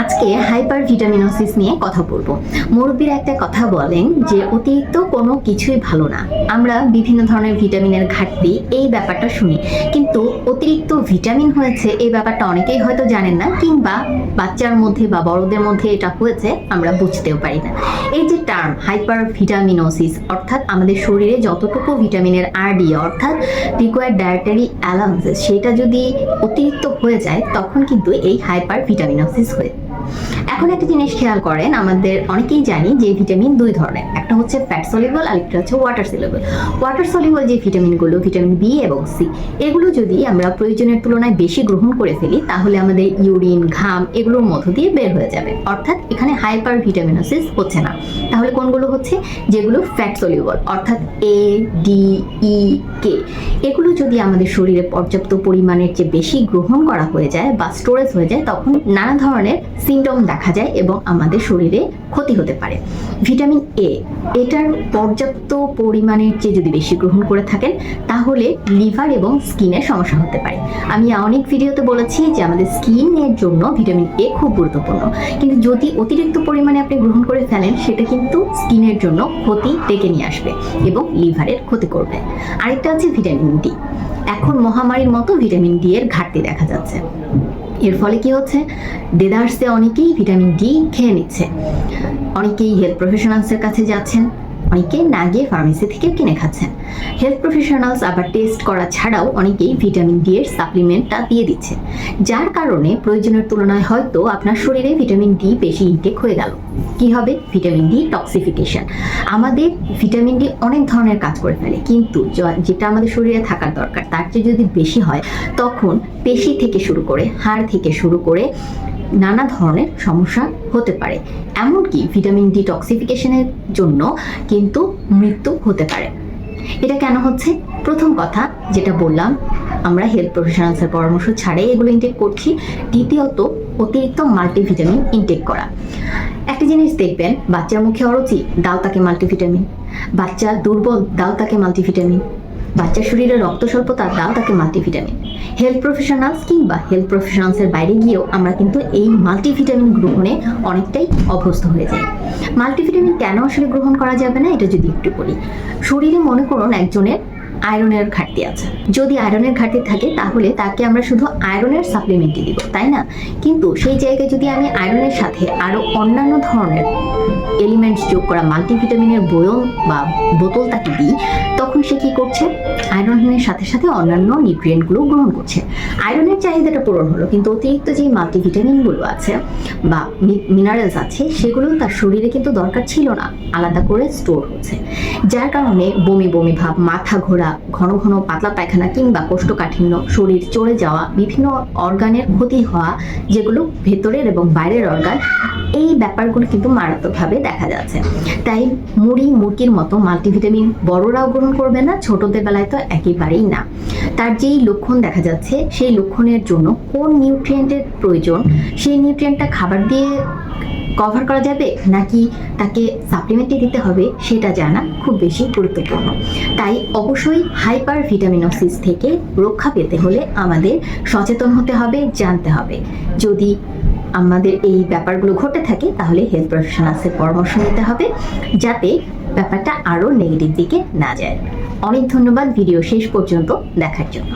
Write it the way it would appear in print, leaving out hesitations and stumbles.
আজকে hyper vitaminosis নিয়ে কথা বলবো। মুরব্বীরা একটা কথা বলেন যে অতিরিক্ত কোনো কিছুই ভালো না। আমরা বিভিন্ন ধরনের ভিটামিনের ঘাটতি এই ব্যাপারটা শুনি, কিন্তু অতিরিক্ত ভিটামিন হয়েছে এই ব্যাপারটা অনেকেই হয়তো জানেন না, কিংবা বাচ্চার মধ্যে বা বড়দের মধ্যে এটা হয়েছে আমরা বুঝতেও পারি না। এই যে টার্ম হাইপার ভিটামিনোসিস, অর্থাৎ আমাদের শরীরে যতটুকু ভিটামিনের আরডি অর্থাৎ রিকোয়ার্ড ডায়েটারি অ্যালাউন্সেস সেটা যদি অতিরিক্ত হয়ে যায় তখন কিন্তু এই হাইপার ভিটামিনোসিস হয়। এখন একটা জিনিস খেয়াল করেন, আমাদের অনেকেই জানি যে ভিটামিন দুই ধরনের, একটা হচ্ছে ফ্যাট সলিউবল আর একটা হচ্ছে ওয়াটার সলিউবল। ওয়াটার সলিউবল যে ভিটামিনগুলো, ভিটামিন বি এবং সি, এগুলো যদি আমরা প্রয়োজনের তুলনায় বেশি গ্রহণ করে ফেলি তাহলে আমাদের ইউরিন, ঘাম এগুলোর মধ্য দিয়ে বের হয়ে যাবে, অর্থাৎ এখানে হাইপার ভিটামিনোসিস হচ্ছে না। তাহলে কোনগুলো হচ্ছে? যেগুলো ফ্যাট সলিউবল অর্থাৎ এ, ডি, ই, কে, এগুলো যদি আমাদের শরীরে পর্যাপ্ত পরিমাণের চেয়ে বেশি গ্রহণ করা হয়ে যায় বা স্টোরেজ হয়ে যায় তখন নানা ধরনের সিমটম দেখা যায় এবং আমাদের শরীরে ক্ষতি হতে পারে। ভিটামিন এ, এটার পর্যাপ্ত পরিমাণের চেয়ে যদি বেশি গ্রহণ করে থাকেন তাহলে লিভার এবং স্কিনের সমস্যা হতে পারে। আমি অনেক ভিডিওতে বলেছি যে আমাদের স্কিনের জন্য ভিটামিন এ খুব গুরুত্বপূর্ণ, কিন্তু যদি অতিরিক্ত পরিমাণে আপনি গ্রহণ করে ফেলেন সেটা কিন্তু স্কিনের জন্য ক্ষতি ডেকে নিয়ে আসবে এবং লিভারের ক্ষতি করবে। আরেকটা আছে ভিটামিন ডি। এখন মহামারীর মতো ভিটামিন ডি এর ঘাটতি দেখা যাচ্ছে। এর ফলে কি হচ্ছে? দেদারসে অনেকেই ভিটামিন ডি খেয়ে নিচ্ছে, অনেকেই হেলথ প্রফেশনালসের কাছে যাচ্ছেন, অনেকে না গিয়ে ফার্মেসি থেকে কিনে খাচ্ছেন। হেলথ প্রফেশনালস আবার টেস্ট করা ছাড়াও অনেকেই ভিটামিন ডি এর সাপ্লিমেন্টটা দিয়ে দিচ্ছে, যার কারণে প্রয়োজনের তুলনায় হয়তো আপনার শরীরে ভিটামিন ডি বেশি ইনটেক হয়ে গেল। কি হবে? Vitamin D toxification. আমাদের ভিটামিন ডি অনেক ধরনের কাজ করে ফেলে, কিন্তু যেটা আমাদের শরীরে থাকার দরকার তার চেয়ে যদি বেশি হয় তখন পেশি থেকে শুরু করে হাড় থেকে শুরু করে নানা ধরনের সমস্যা হতে পারে। এমনকি ভিটামিন ডি টক্সিফিকেশনের জন্য কিন্তু মৃত্যু হতে পারে। এটা কেন হচ্ছে? প্রথম কথা যেটা বললাম, আমরা হেলথ প্রফেশনালসের পরামর্শ ছাড়াই এগুলো ইনটেক করছি। দ্বিতীয়ত, অতিরিক্ত মাল্টিভিটামিন ইনটেক করা। একটা জিনিস দেখবেন, বাচ্চার মুখে অরুচি, দাও তাকে মাল্টিভিটামিন। বাচ্চা দুর্বল, দাও তাকে মাল্টিভিটামিন। বাচ্চার শরীরে রক্ত স্বল্পতা, দাও তাকে মাল্টিভিটামিন। হেলথ প্রফেশনালস কিংবা হেলথ প্রফেশনালসের বাইরে গিয়েও আমরা কিন্তু এই মাল্টিভিটামিন গ্রহণে অনেকটাই অভ্যস্ত হয়ে যাই। মাল্টিভিটামিন কেন আসলে গ্রহণ করা যাবে না এটা যদি একটু বলি। শরীরে মনে করুন একজনের আয়রনের ঘাটতি আছে, যদি আয়রনের ঘাটতি থাকে তাহলে তাকে আমরা শুধু আয়রনের সাপ্লিমেন্টই দিব, তাই না? কিন্তু সেই জায়গায় যদি আমি আয়রনের সাথে আরো অন্যান্য ধরনের এলিমেন্টস যোগ করা মাল্টিভিটামিনের বয়ন বা বোতল তাকে দিই, তখন সে কি করছে? আয়রনের সাথে সাথে অন্যান্য নিউট্রিয়েন্টগুলো গ্রহণ করছে। আয়রনের চাহিদাটা পূরণ হলো, কিন্তু অতিরিক্ত যে মাল্টিভিটামিনগুলো আছে বা মিনারেলস আছে সেগুলো তার শরীরে কিন্তু দরকার ছিল না, আলাদা করে স্টোর হচ্ছে, যার কারণে বমি বমি ভাব, মাথা ঘোরা, ঘন ঘন পাতলা পায়খানা কিংবা কোষ্ঠকাঠিন্য, শরীর চড়ে যাওয়া, বিভিন্ন অর্গানের ক্ষতি হওয়া, যেগুলো ভেতরের এবং বাইরের অর্গান, এই ব্যাপারগুলো কিন্তু মারাত্মকভাবে দেখা যাচ্ছে। তাই মুড়ি মুরগির মতো মাল্টিভিটামিন বড়রাও গ্রহণ করবে না, ছোটদের বেলায় তো একেবারেই না। তার যেই লক্ষণ দেখা যাচ্ছে সেই লক্ষণের জন্য কোন নিউট্রিয়েন্টের প্রয়োজন, সেই নিউট্রিয়েন্টটা খাবার দিয়ে কভার করা যাবে নাকি তাকে সাপ্লিমেন্টে দিতে হবে সেটা জানা খুব বেশি গুরুত্বপূর্ণ। তাই অবশ্যই হাইপার ভিটামিনোসিস থেকে রক্ষা পেতে হলে আমাদের সচেতন হতে হবে, জানতে হবে। যদি আমাদের এই ব্যাপারগুলো ঘটে থাকে তাহলে হেলথ প্রফেশনালসের পরামর্শ নিতে হবে, যাতে ব্যাপারটা আরও নেগেটিভ দিকে না যায়। অনেক ধন্যবাদ ভিডিও শেষ পর্যন্ত দেখার জন্য।